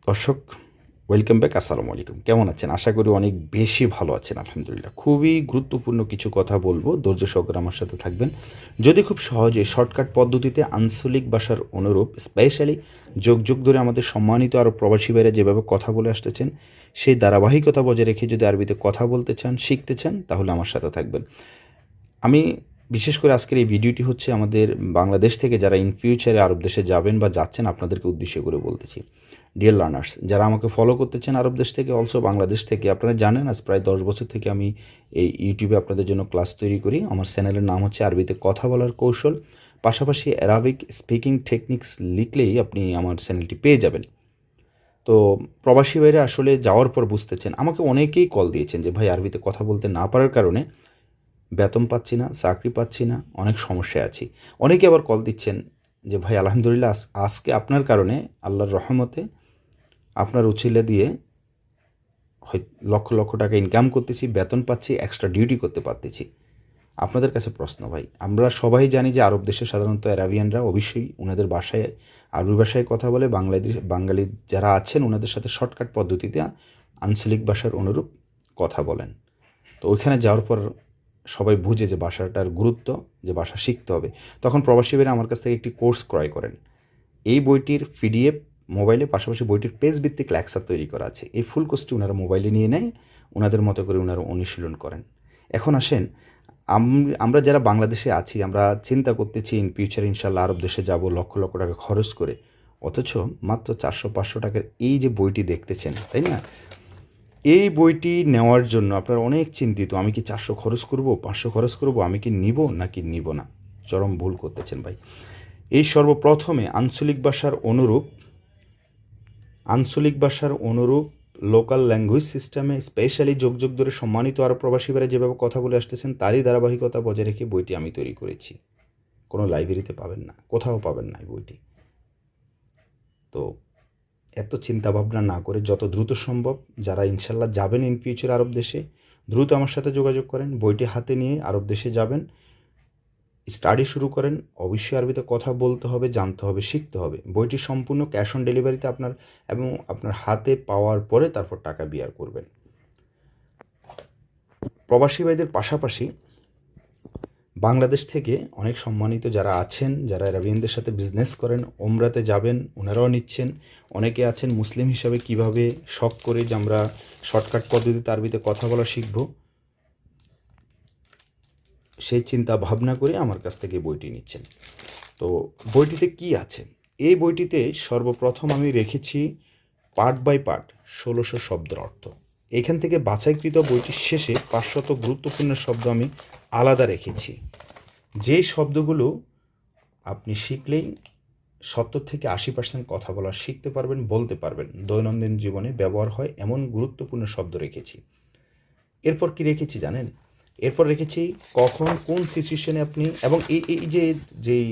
দর্শক, welcome back. আসসালামু আলাইকুম। কেমন আছেন? আশা করি অনেক বেশি ভালো আছেন। আলহামদুলিল্লাহ। খুবই গুরুত্বপূর্ণ কিছু কথা বলবো, ধৈর্য সহকারে আমার সাথে থাকবেন। যদি খুব সহজে শর্টকাট পদ্ধতিতে আঞ্চলিক ভাষার অনুরূপ স্পেশালি যুগ যুগ ধরে আমাদের সম্মানিত আরও প্রবাসী ভাইরা যেভাবে কথা বলে আসতেছেন, সেই ধারাবাহিকতা বজায় রেখে যদি আরবিতে কথা বলতে চান, শিখতে চান, তাহলে আমার সাথে থাকবেন। আমি বিশেষ করে আজকের এই ভিডিওটি হচ্ছে আমাদের বাংলাদেশ থেকে যারা ইন ফিউচারে আরব দেশে যাবেন বা যাচ্ছেন, আপনাদেরকে উদ্দেশ্য করে বলতেছি। ডিয়ার লার্নার্স, যারা আমাকে ফলো করতেছেন আরব দেশ থেকে, অলসো বাংলাদেশ থেকে, আপনারা জানেন আজ প্রায় 10 বছর থেকে আমি এই ইউটিউবে আপনাদের জন্য ক্লাস তৈরি করি। আমার চ্যানেলের নাম হচ্ছে আরবিতে কথা বলার কৌশল। পাশাপাশি অ্যারাবিক স্পিকিং টেকনিক্স লিখলেই আপনি আমার চ্যানেলটি পেয়ে যাবেন। তো প্রবাসী ভাইরা আসলে যাওয়ার পর বুঝতেছেন, আমাকে অনেকেই কল দিয়েছেন যে ভাই, আরবিতে কথা বলতে না পারার কারণে বেতন পাচ্ছি না, চাকরি পাচ্ছি না, অনেক সমস্যায় আছি। অনেকে আবার কল দিচ্ছেন যে ভাই, আলহামদুলিল্লাহ আজকে আপনার কারণে, আল্লাহর রহমতে, আপনার উছিলা দিয়ে হয় লক্ষ লক্ষ টাকা ইনকাম করতেছি, বেতন পাচ্ছি, এক্সট্রা ডিউটি করতে পারতেছি। আপনাদের কাছে প্রশ্ন ভাই, আমরা সবাই জানি যে আরব দেশে সাধারণত অ্যারাবিয়ানরা অবশ্যই ওনাদের ভাষায়, আরবি ভাষায় কথা বলে। বাঙালি যারা আছেন ওনাদের সাথে শর্টকাট পদ্ধতিতে আঞ্চলিক ভাষার অনুরূপ কথা বলেন। তো ওইখানে যাওয়ার পর সবাই বুঝে যে ভাষাটার গুরুত্ব, যে ভাষা শিখতে হবে। তখন প্রবাসী ভাইরা আমার কাছ থেকে একটি কোর্স ক্রয় করেন। এই বইটির পিডিএফ মোবাইলে, পাশাপাশি বইটির পেজ ভিত্তিক লেকচার তৈরি করা আছে। এই ফুল কোর্সটি ওনারা মোবাইলে নিয়ে নেয়, ওনাদের মতো করে ওনারা অনুশীলন করেন। এখন আসেন, আমরা যারা বাংলাদেশে আছি, আমরা চিন্তা করতেছি ইন ফিউচার ইনশাল্লাহ আরব দেশে যাব লক্ষ লক্ষ টাকা খরচ করে, অথচ মাত্র 400-500 টাকার এই যে বইটি দেখতেছেন, তাই না? এই বইটি নেওয়ার জন্য আপনারা অনেক চিন্তিত, আমি কি 400 খরচ করব, 500 খরচ করব, আমি কি নিব নাকি নিব না। চরম ভুল করতেছেন ভাই। এই সর্বপ্রথমে আঞ্চলিক ভাষার অনুরূপ লোকাল ল্যাঙ্গুয়েজ সিস্টেমে স্পেশালি যোগ যোগ ধরে সম্মানিত আরব প্রবাসীরা যেভাবে কথা বলে আসতেছেন, তারই ধারাবাহিকতা বজায় রেখে বইটি আমি তৈরি করেছি। কোনো লাইব্রেরিতে পাবেন না, কোথাও পাবেন না এই বইটি। তো এত চিন্তা ভাবনা না করে যত দ্রুত সম্ভব, যারা ইনশাল্লাহ যাবেন ইন ফিউচার আরব দেশে, দ্রুত আমার সাথে যোগাযোগ করেন। বইটি হাতে নিয়ে আরব দেশে যাবেন, স্টাডি শুরু করেন। অবশ্যই আরবিতে কথা বলতে হবে, জানতে হবে, শিখতে হবে। বইটি সম্পূর্ণ ক্যাশ অন ডেলিভারিতে আপনার, এবং আপনার হাতে পাওয়ার পরে তারপর টাকা বিয়ার করবেন। প্রবাসী ভাইদের পাশাপাশি বাংলাদেশ থেকে অনেক সম্মানিত যারা আছেন, যারা অ্যারাবিয়ানদের সাথে বিজনেস করেন, ওমরাতে যাবেন, ওনারাও নিচ্ছেন। অনেকে আছেন মুসলিম হিসাবে কীভাবে শখ করে যে আমরা শর্টকাট পদ্ধতিতে আরবিতে কথা বলা শিখব, সেই চিন্তা ভাবনা করে আমার কাছ থেকে বইটি নিচ্ছেন। তো বইটিতে কি আছে? এই বইটিতে সর্বপ্রথম আমি রেখেছি পার্ট বাই পার্ট 1600 শব্দের অর্থ। এখান থেকে বাছাইকৃত বইটির শেষে 500 গুরুত্বপূর্ণ শব্দ আমি আলাদা রেখেছি, যেই শব্দগুলো আপনি শিখলেই 70-80% কথা বলা শিখতে পারবেন, বলতে পারবেন, দৈনন্দিন জীবনে ব্যবহার হয় এমন গুরুত্বপূর্ণ শব্দ রেখেছি। এরপর কি রেখেছি জানেন? এরপর রেখেছি কখন কোন সিচুয়েশনে আপনি, এবং এই যে যেই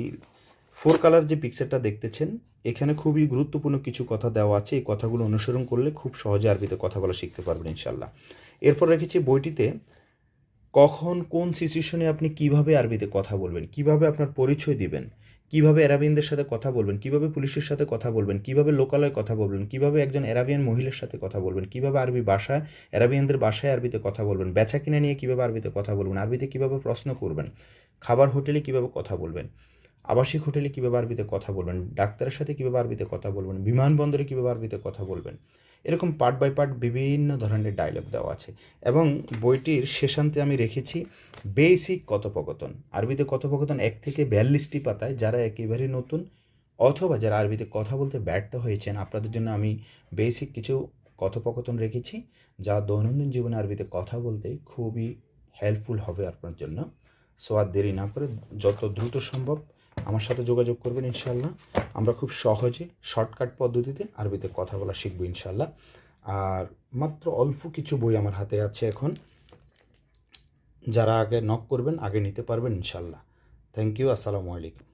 4 কালার যে পিকচারটা দেখতেছেন, এখানে খুবই গুরুত্বপূর্ণ কিছু কথা দেওয়া আছে। এই কথাগুলো অনুসরণ করলে খুব সহজে আরবিতে কথা বলা শিখতে পারবেন ইনশাল্লাহ। এরপর রেখেছি বইটিতে কখন কোন সিচুয়েশনে আপনি কিভাবে আরবিতে কথা বলবেন, কিভাবে আপনার পরিচয় দিবেন, কিভাবে অ্যারাবিয়ানদের সাথে কথা বলবেন, কিভাবে পুলিশের সাথে কথা বলবেন, কিভাবে লোকালয়ে কথা বলবেন, কিভাবে একজন অ্যারাবিয়ান মহিলার সাথে কথা বলবেন, কিভাবে আরবি ভাষায় অ্যারাবিয়ানদের ভাষায় আরবিতে কথা বলবেন, বেচা কিনা নিয়ে কিভাবে আরবিতে কথা বলবেন, আরবিতে কিভাবে প্রশ্ন করবেন, খাবার হোটেলে কিভাবে কথা বলবেন, আবাসিক হোটেলে কীভাবে আরবিতে কথা বলবেন, ডাক্তারের সাথে কীভাবে আরবিতে কথা বলবেন, বিমানবন্দরে কীভাবে আরবিতে কথা বলবেন, এরকম পার্ট বাই পার্ট বিভিন্ন ধরনের ডায়লগ দেওয়া আছে। এবং বইটির শেষান্তে আমি রেখেছি বেসিক কথোপকথন। আরবিতে কথোপকথন 1 থেকে 42টি পাতায়। যারা একেবারে নতুন অথবা যারা আরবিতে কথা বলতে ব্যর্থ হয়েছেন, আপনাদের জন্য আমি বেসিক কিছু কথোপকথন রেখেছি, যা দৈনন্দিন জীবনে আরবিতে কথা বলতে খুবই হেল্পফুল হবে আপনার জন্য। সো আর দেরি না করে যত দ্রুত সম্ভব আমার সাথে যোগাযোগ করবেন ইনশাল্লাহ। আমরা খুব সহজে শর্টকাট পদ্ধতিতে আরবিতে কথা বলা শিখব ইনশাল্লাহ। আর মাত্র অল্প কিছু বই আমার হাতে আছে এখন, যারা আগে নক করবেন আগে নিতে পারবেন ইনশাল্লাহ। Thank you. আসসালামু আলাইকুম।